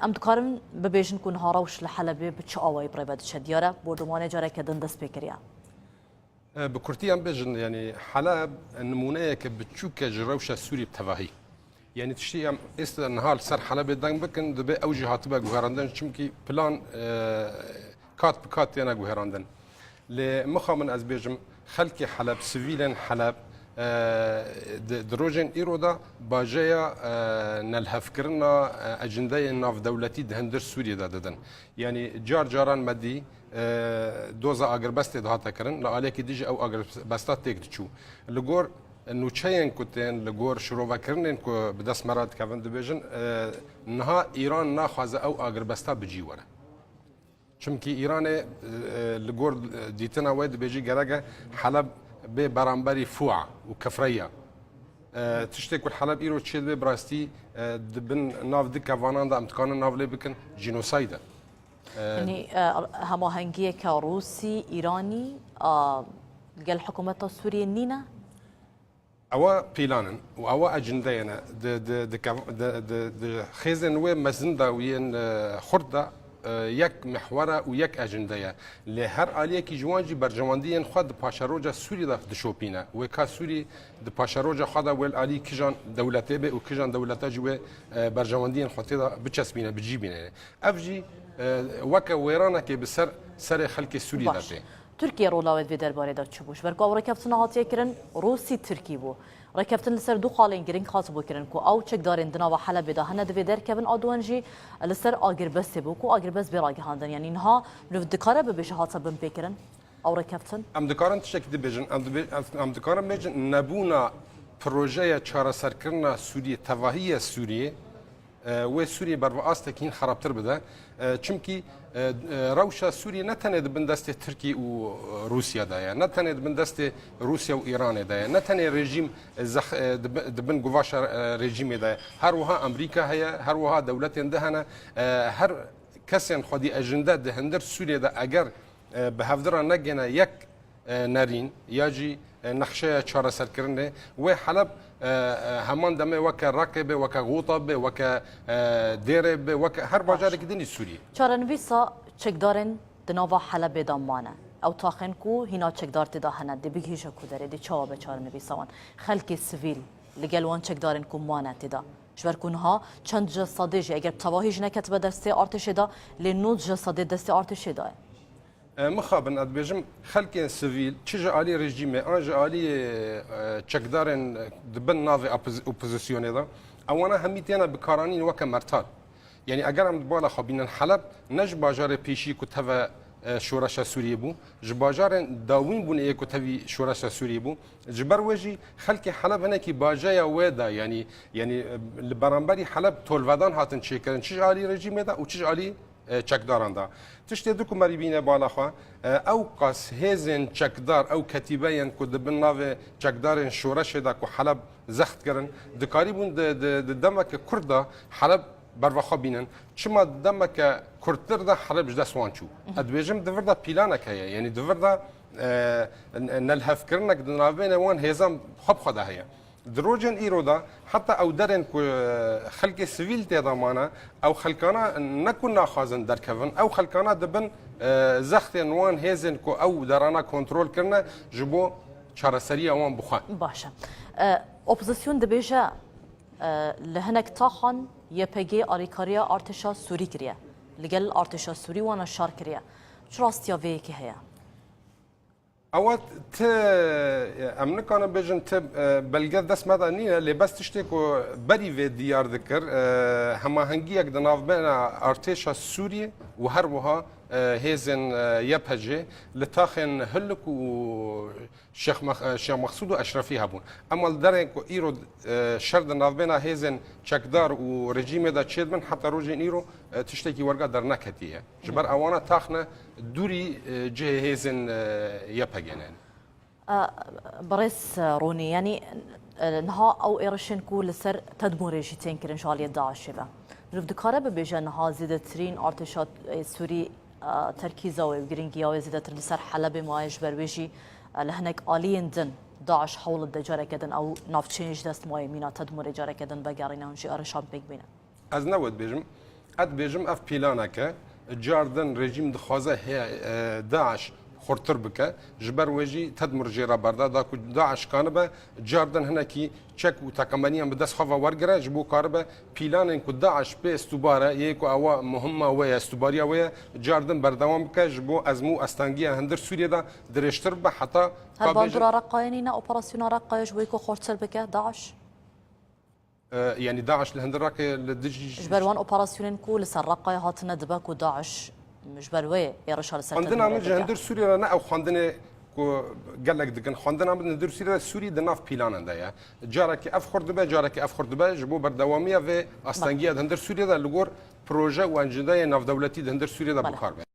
ام دکارن ببیجن کن هاروش لحلبه بچه آوای برای چه دیاره بردمانه جاره که دندس بکریا بكرتي ام بيجن يعني حلب نمونه كبتشوك جروش سوري بتواهي يعني تشتي ام است نهار سر حلب دنگ بكن دبي اوجي هاتبا غوهراندن چمكي بلان كات بكات يانا غوهراندن لمخامن از بيجم خلقي حلب سيفيلن حلب دروجن ايرودا باجيا نلهفكرنا اجنداي ناف دولتي دهندر سوريا دادن يعني جاران مدي دوزا اگربست دهاتا کرن لاله کی دیج او اگربستا تک دچو لگور انه چین کوتن لگور شروع کرنن کو بدس مراد کفن دبیجن نها ایران ناخذ او اگربستا بجی وره چمکی ایران لگور دیتنا وید بيجي گرگه حلب به برانبري فوع وكفريه تشتكي الحلب ايرو تشيل براستي دبن ناف دكا فانان دا امتكان ناف لي بكن جينوسايد يعني هماهنگی که روسی ایرانی قال حکومت السورية نينا اوا بيلانن واوا اجندينا د خزن و مزندا وين خرده یک محور و یک اجنده له هر آلیه کی جوانجی برجواندین خود پاشاروجا سوری د شوپینه و کا سوری د پاشاروجا خود ول آلی کیجان دولته به او کیجان دولته جو برجواندین خطه بچسبینه بجیبینه افجی وک ویرانه کی بسر سر خلک سوری دته ترکیه رولاوت و درباره داد چبوش ورگا رکبتن هاتیه کرن روسی ترکی بو ركبتن لسر دو خالين جرين خاصبو كرن كو او تشك دارين دنا وحلب ده هنا دفي در كبن ادوانجي لسر اگر بس بو كو اگر بس براغي هاندن يعني انها لو دكاره ببيش هاتsa بن بكرن او ركبتن ام دكارن تشك دي بيجن ام دكارن بيجن نبونا بروجيا چارا سركرنا سوريا تواهي سوريا و سوريا برواستكين خرابتر بده چمكي روشا سوريا نتنه دبن دست تركي و روسيا ده نتنه دبن دست روسيا و ايران ده نتنه رژیم دبن گواش رژیم ده هر وها امريكا هي هر وها دولت اندهنه هر کسین خودی اجنده ده هندر سوريا ده اگر به هفدر نگنه یک نارین یاجی نقشه چهار سرکرنه و حلب همان دمه وک رقبه وک غوطه وک دیره وک هر باجاری که دنی سوریه چهار نویسا چکدارن دنوا حلب دامانه او تاخن کو هینا چکدار تداهنه دی بگیجه کو داره دی چاوا به چهار نویسان خلک سیویل لگلوان چکدارن کو مانه تدا شبر کنها چند جسادی اگر تواهیج نکتبه دسته ارتش دا لنود جسادی دسته ارتش دا مخابن ادبيجم خلق سيفيل تشجع علي ريجيم انج علي تشكدارن دبن نافي اوبوزيسيون هذا اوانا هميتينا بكارانين وكا مرتال يعني اگر ام بالا خابين حلب نج باجار بيشي كتوا شورش سوريا بو جباجارن داوين بون اي كتوي شورش سوريا بو جبر وجي خلق حلب هنا كي باجايا ودا يعني البرامبري حلب تولفدان هاتن تشيكرن تشجع علي ريجيم هذا وتشجع علي چکداران دا تشتی دو کمری بینه بالا خوا او قاس هزن چکدار او کتیبه کو دبن ناو چکدارن شورش دا کو حلب زخت کرن دکاری بون د دمک کردا حلب بروخا بینن چما دمک کردتر دا حلب جدا سوانچو ادویجم دوردا پیلانک هيا يعني دوردا نلهف کرنک دناوین وان هزم خب خدا هيا دروجن ايرودا حتى او درن كو خلق سيفيل تضمانه او خلقانا نكون ناخذن دركفن او خلقانا دبن زخت نوان هيزن كو او درانا كنترول كرنا جبو چارسري وان بخا باشا اوبوزيسيون دبيجا لهنك تاخن يبيجي اريكاريا ارتشا سوري كريا لقال ارتشا سوري وانا شار كريا شراستيا فيكي هيا اوات ت امن كان بيجن ت بلغ دس مدنيه اللي بس تشتكو بري في ديار ذكر هما هنجيك دناف بين ارتشا سوريا وهر وها هيزن يبهجه لتاخن هلك و شيخ مقصود واشرفي هبون اما درن كو ايرو شرد ناف بين هيزن چكدار ورجيم دا تشدمن حتى روجين ايرو تشتكي ورقه درنكتيه جبر اوانا تاخنا دوري جه هيزن يبهجنن بريس روني يعني نها او ايرشن كو لسر تدمر جيتين كرن شاليه داعش با رفد كاره بيجا نها زيدترين ارتشات سوري تركيزا وجرينجيا وزيدتر لسر حلب مايش برويجي لهناك آلين دن داعش حول الدجارة كدن او ناف تشينج دست ماي مينا تدمر جارة كدن بقارينا هنشي ارشام بيك بينا از نود بيجم ادبێژم ئەف پیلانەکە جاردن رژیم دخوازە هەیە داعش خورتر بکە ji ber wê jî tedmir jêra berda da ku Daeş kanibe cardin hinekî çek û tekemeniyan bi dest xwe wergire ji bo karibe pîlanên ku Daeş pê stûbare yê ku ewa muhimma wê ye stûbariya wê ye cardin berdewam bike ji bo ezmû estengiya hindir Sûriyê de dirêjtir be heta هل باندورا رقاينينا اوبراسيون رقايش ويكو خورتسل بك داعش yani Daeş li hindir rakê li dijî جبروان اوبراسيون كو لسر رقاي هاتنا دباكو داعش جبر وي يرشال سكتر xwendina min ji hindir Sûriyê ne ew xwendinê ku gelek dikin xwendina min hindir Sûriyê Sûrî di nav pîlanan de ye carekê ev xur dibe carekê ev xur dibe ji bo berdewamiya vê astengiya di hindir Sûriyê de li gor proje û encîdeyê navdewletî di hindir Sûriyê de bikar be